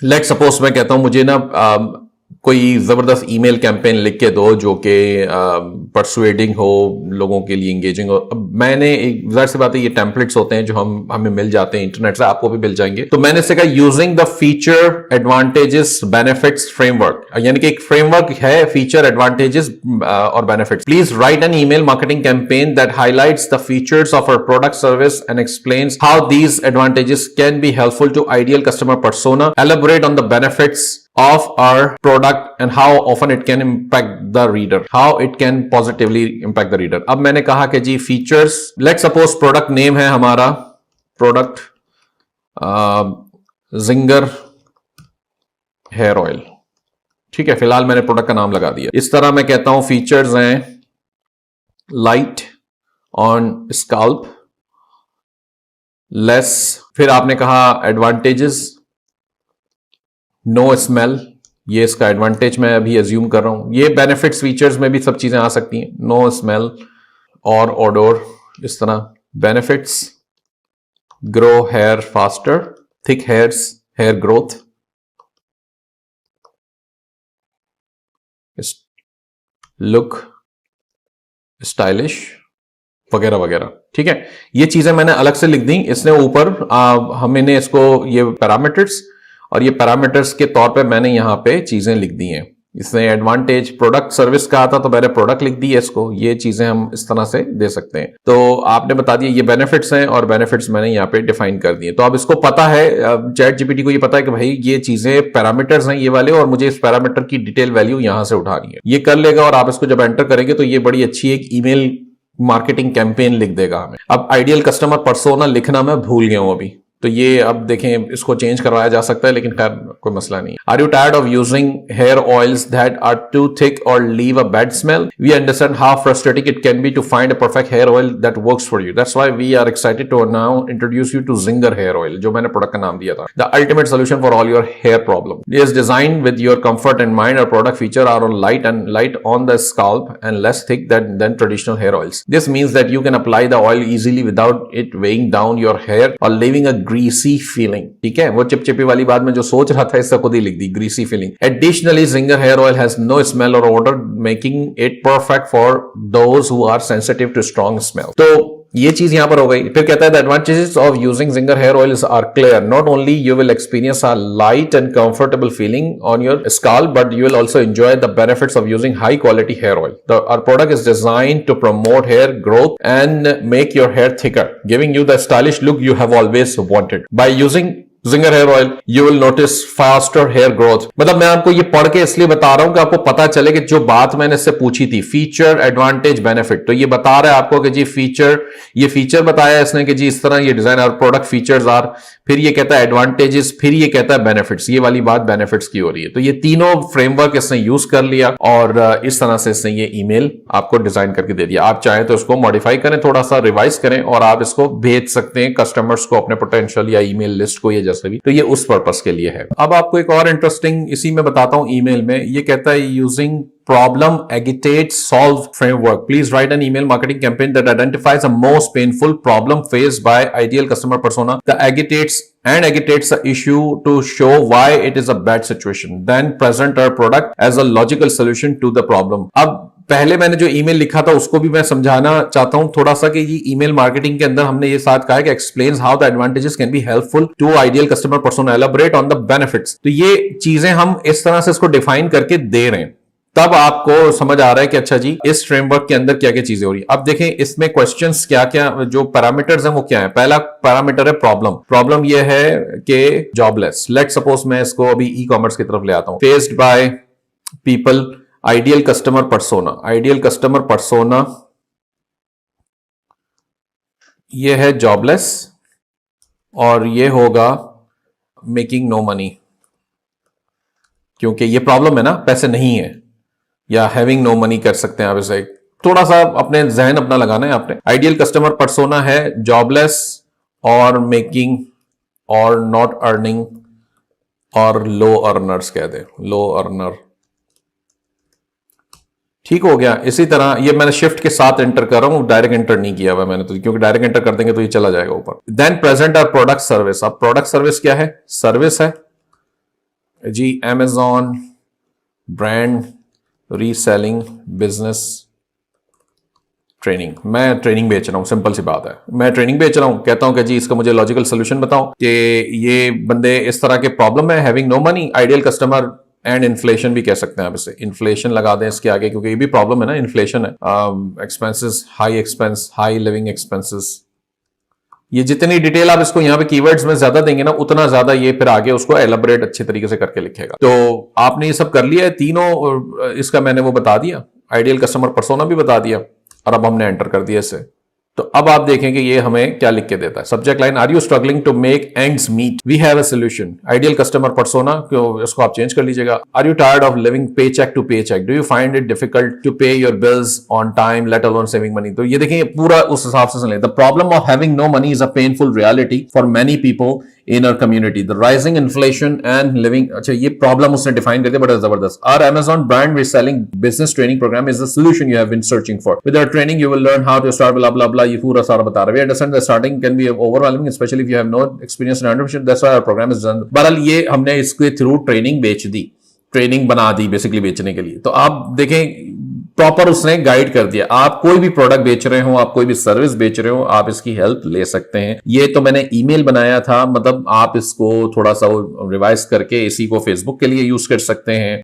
Let suppose मैं कहता हूं मुझे ना कोई जबरदस्त ईमेल कैंपेन लिख के दो जो कि परसुएडिंग हो, लोगों के लिए एंगेजिंग हो। अब मैंने एक जाहिर सी बात है, ये टेम्पलेट्स होते हैं जो हमें मिल जाते हैं इंटरनेट से, आपको भी मिल जाएंगे। तो मैंने इससे कहा using the feature advantages benefits framework, यानी कि एक फ्रेमवर्क है फीचर एडवांटेजेस और benefits. Please write an email marketing campaign that highlights the features of our product service and explains how these advantages can be helpful to ideal customer persona, elaborate on the benefits of our product and how often it can impact the reader, how it can positively impact the reader। अब मैंने कहा कि जी features, let suppose product name है हमारा product ginger hair oil, ठीक है, फिलहाल मैंने प्रोडक्ट का नाम लगा दिया। इस तरह मैं कहता हूं फीचर्स हैं लाइट ऑन स्काल्प, लेस, फिर आपने कहा एडवांटेजेस नो स्मेल, ये इसका एडवांटेज मैं अभी अज्यूम कर रहा हूं। ये बेनिफिट्स फीचर्स में भी सब चीजें आ सकती हैं, नो स्मेल और ओडोर, इस तरह benefits grow hair faster, thick hairs, hair growth, look stylish वगैरह वगैरह, ठीक है। ये चीजें मैंने अलग से लिख दी, इसने ऊपर हमने इसको ये पैरामीटर्स और ये पैरामीटर्स के तौर पे मैंने यहां पे चीजें लिख दी हैं। इसने एडवांटेज प्रोडक्ट सर्विस कहा था तो मैंने प्रोडक्ट लिख दी है इसको। ये चीजें हम इस तरह से दे सकते हैं। तो आपने बता दिया ये बेनिफिट्स हैं और बेनिफिट्स मैंने यहाँ पे डिफाइन कर दिए। तो अब इसको पता है, चैट जीपीटी को ये पता है कि भाई ये चीजें पैरामीटर्स हैं ये वाले, और मुझे इस पैरामीटर की डिटेल वैल्यू यहां से उठानी है। ये कर लेगा और आप इसको जब एंटर करेंगे तो ये बड़ी अच्छी एक ईमेल मार्केटिंग कैंपेन लिख देगा हमें। अब आइडियल कस्टमर पर्सोना लिखना मैं भूल गया हूं अभी, तो ये अब देखें इसको चेंज करवाया जा सकता है, लेकिन खैर कोई मसला नहीं। Are you tired of using hair oils that are too thick or leave a bad smell? We understand how frustrating it can be to find a perfect hair oil that works for you. That's why we are excited to now introduce you to Zinger hair oil, जो मैंने product का नाम दिया था। The ultimate solution for all your hair problem is designed with your comfort and mind. Our product feature are on light on the scalp and less thick than traditional hair oils. This means that you can apply the oil easily without it weighing down your hair or leaving a greasy feeling. ठीक है, वो चिपचिपी वाली बात में जो सोच रहा था इससे खुद ही लिख दी, greasy feeling. Additionally, Zinger hair oil has no smell or odor, making it perfect for those who are sensitive to strong smell. तो ये चीज यहां पर हो गई। फिर कहता है the advantages of using Zinger hair oil are clear. Not only you will experience a light and comfortable feeling on your scalp, but you will also enjoy the benefits of using high quality hair oil. Our product is designed to promote hair growth and make your hair thicker, giving you the stylish look you have always wanted. By using Zinger hair oil, you will notice faster hair growth. मतलब मैं आपको ये पढ़ के इसलिए बता रहा हूं कि आपको पता चले कि जो बात मैंने इससे पूछी थी, फीचर एडवांटेज बेनिफिट, तो ये बता रहा है आपको कि जी फीचर, ये फीचर बताया इसने कि जी इस तरह ये डिजाइन और प्रोडक्ट फीचर्स आर, फिर ये कहता है एडवांटेजेस, फिर ये कहता है बेनिफिट्स। ये वाली बात बेनिफिट्स की हो रही है। तो ये तीनों फ्रेमवर्क इसने यूज कर लिया और इस तरह से इसने ये ईमेल आपको डिजाइन करके दे दिया। आप चाहें तो इसको मॉडिफाई करें, थोड़ा सा रिवाइज करें और आप इसको भेज सकते हैं कस्टमर्स को, अपने पोटेंशियल या ईमेल लिस्ट को, ये जैसे भी। तो ये उस पर्पस के लिए है। अब आपको एक और इंटरेस्टिंग इसी में बताता हूं ईमेल में। ये कहता है using problem agitate solve framework, please write an email marketing campaign that identifies the most painful problem faced by ideal customer persona, the agitates the issue to show why it is a bad situation, then present our product as a logical solution to the problem। अब पहले मैंने जो email लिखा था उसको भी मैं समझाना चाहता हूं थोड़ा सा कि ये ईमेल मार्केटिंग के अंदर हमने ये साथ कहा है कि explains how the advantages can be helpful to ideal customer persona, elaborate on the benefits. तो ये चीजें हम इस तरह से इसको डिफाइन करके दे रहे हैं, तब आपको समझ आ रहा है कि अच्छा जी इस फ्रेमवर्क के अंदर क्या क्या चीजें हो रही है। अब देखें इसमें क्वेश्चंस क्या क्या, जो पैरामीटर्स हैं वो क्या है। पहला पैरामीटर है प्रॉब्लम ये है कि जॉबलेस। लेट सपोज मैं इसको अभी ई कॉमर्स की तरफ ले आता हूं। Faced by people, ideal customer persona ये है जॉबलेस और ये होगा मेकिंग नो मनी, क्योंकि ये प्रॉब्लम है ना, पैसे नहीं है, या हैविंग नो मनी कर सकते हैं आप इसे। थोड़ा सा अपने जहन अपना लगाना है आपने। आइडियल कस्टमर पर्सोना है जॉबलेस और मेकिंग और नॉट अर्निंग और लो अर्नर्स कह दे, लो अर्नर। ठीक हो गया। इसी तरह ये मैंने शिफ्ट के साथ एंटर कर रहा हूं, डायरेक्ट एंटर नहीं किया हुआ मैंने, तो क्योंकि डायरेक्ट एंटर कर देंगे तो ये चला जाएगा ऊपर। Then present our product service. अब प्रोडक्ट सर्विस क्या है? सर्विस है जी Amazon brand reselling business training. मैं ट्रेनिंग बेच रहा हूं, सिंपल सी बात है, मैं ट्रेनिंग बेच रहा हूं, कहता हूं कि जी इसका मुझे लॉजिकल सोल्यूशन बताओ कि ये बंदे इस तरह के प्रॉब्लम है, having no money, ideal customer and inflation भी कह सकते हैं आप इसे, इन्फ्लेशन लगा दें इसके आगे क्योंकि ये भी प्रॉब्लम है ना, इन्फ्लेशन है, expenses, high expense, high living expenses. ये जितनी डिटेल आप इसको यहाँ पे कीवर्ड्स में ज्यादा देंगे ना, उतना ज्यादा ये फिर आगे उसको एलाबोरेट अच्छे तरीके से करके लिखेगा। तो आपने ये सब कर लिया है तीनों, इसका मैंने वो बता दिया, आइडियल कस्टमर पर्सोना भी बता दिया, और अब हमने एंटर कर दिया इसे। तो अब आप देखेंगे ये हमें क्या लिख के देता है। Subject line, are you struggling to make ends meet, we have a solution. Ideal customer persona को इसको आप चेंज कर लीजिएगा। Are you tired of living paycheck to paycheck, do you find it difficult to pay your bills on time, let alone saving money. तो ये देखिए पूरा उस हिसाब से सुन लें। The problem of having no money is a painful reality for many people in our community, the rising inflation and living, अच्छा ये प्रॉब्लम उसने डिफाइन कर दिया बड़ा जबरदस्त। Our Amazon brand reselling business training program is the solution you have been searching for. With our training you will learn how to start blah blah blah, ये पूरा सारा बता रहा है। We understand that starting can be overwhelming especially if you have no experience in entrepreneurship, that's why our program is done। बहरहाल ये हमने इसके थ्रू ट्रेनिंग बेच दी, ट्रेनिंग बना दी बेसिकली बेचने के लिए। तो आप देखें प्रॉपर उसने गाइड कर दिया। आप कोई भी प्रोडक्ट बेच रहे हो, आप कोई भी सर्विस बेच रहे हो, आप इसकी हेल्प ले सकते हैं। ये तो मैंने ईमेल बनाया था, मतलब आप इसको थोड़ा सा रिवाइज करके इसी को फेसबुक के लिए यूज कर सकते हैं।